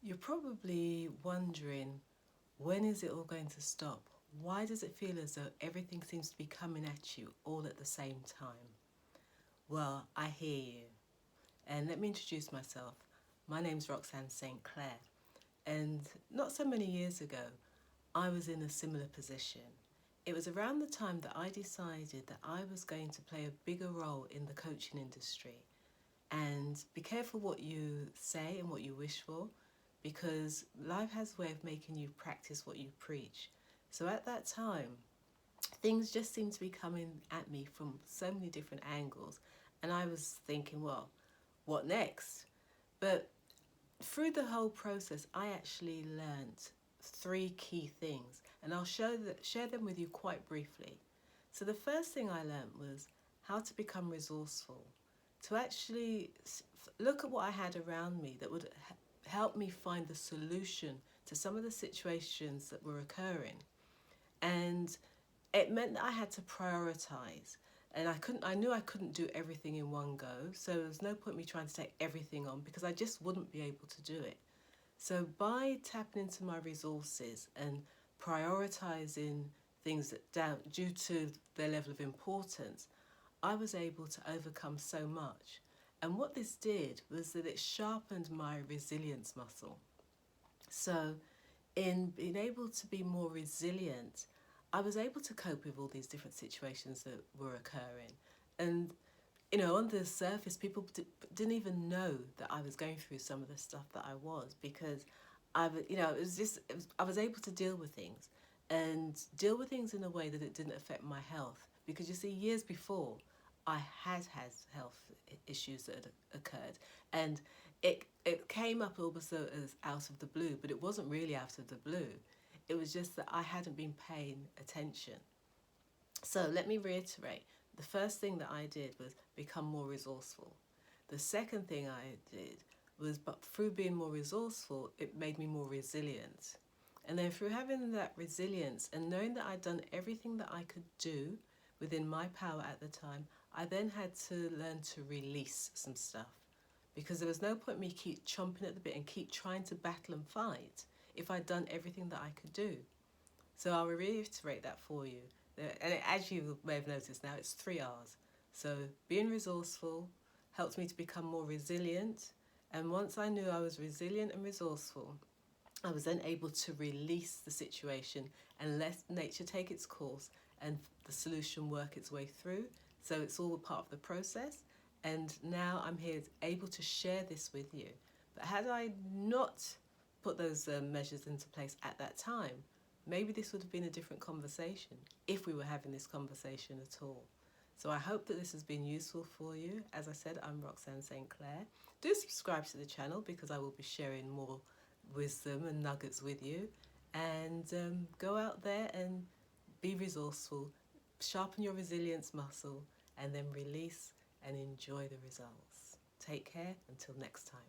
You're probably wondering, when is it all going to stop? Why does it feel as though everything seems to be coming at you all at the same time? Well, I hear you. And let me introduce myself. My name's Roxanne St. Clair. And not so many years ago, I was in a similar position. It was around the time that I decided that I was going to play a bigger role in the coaching industry. And be careful what you say and what you wish for, because life has a way of making you practice what you preach. So at that time, things just seemed to be coming at me from so many different angles. And I was thinking, well, what next? But through the whole process, I actually learnt three key things, and I'll share them with you quite briefly. So the first thing I learnt was how to become resourceful, to actually look at what I had around me that would help me find the solution to some of the situations that were occurring. And it meant that I had to prioritize. And I knew I couldn't do everything in one go, so there was no point me trying to take everything on because I just wouldn't be able to do it. So by tapping into my resources and prioritizing things that due to their level of importance, I was able to overcome so much. And what this did was that it sharpened my resilience muscle. So in being able to be more resilient, I was able to cope with all these different situations that were occurring. And, on the surface, people didn't even know that I was going through some of the stuff that I was, because I was able to deal with things and deal with things in a way that it didn't affect my health. Because you see, years before, I had health issues that had occurred, and it came up almost as out of the blue, but it wasn't really out of the blue. It was just that I hadn't been paying attention. So let me reiterate. The first thing that I did was become more resourceful. The second thing I did was, but through being more resourceful, it made me more resilient. And then through having that resilience and knowing that I'd done everything that I could do within my power at the time, I then had to learn to release some stuff, because there was no point me keep chomping at the bit and keep trying to battle and fight if I'd done everything that I could do. So I'll reiterate that for you. And as you may have noticed now, it's 3 R's. So being resourceful helped me to become more resilient. And once I knew I was resilient and resourceful, I was then able to release the situation and let nature take its course and the solution work its way through. So it's all part of the process. And now I'm here able to share this with you. But had I not put those measures into place at that time, maybe this would have been a different conversation, if we were having this conversation at all. So I hope that this has been useful for you. As I said, I'm Roxanne St. Clair. Do subscribe to the channel, because I will be sharing more wisdom and nuggets with you. And go out there and be resourceful, sharpen your resilience muscle, and then release and enjoy the results. Take care until next time.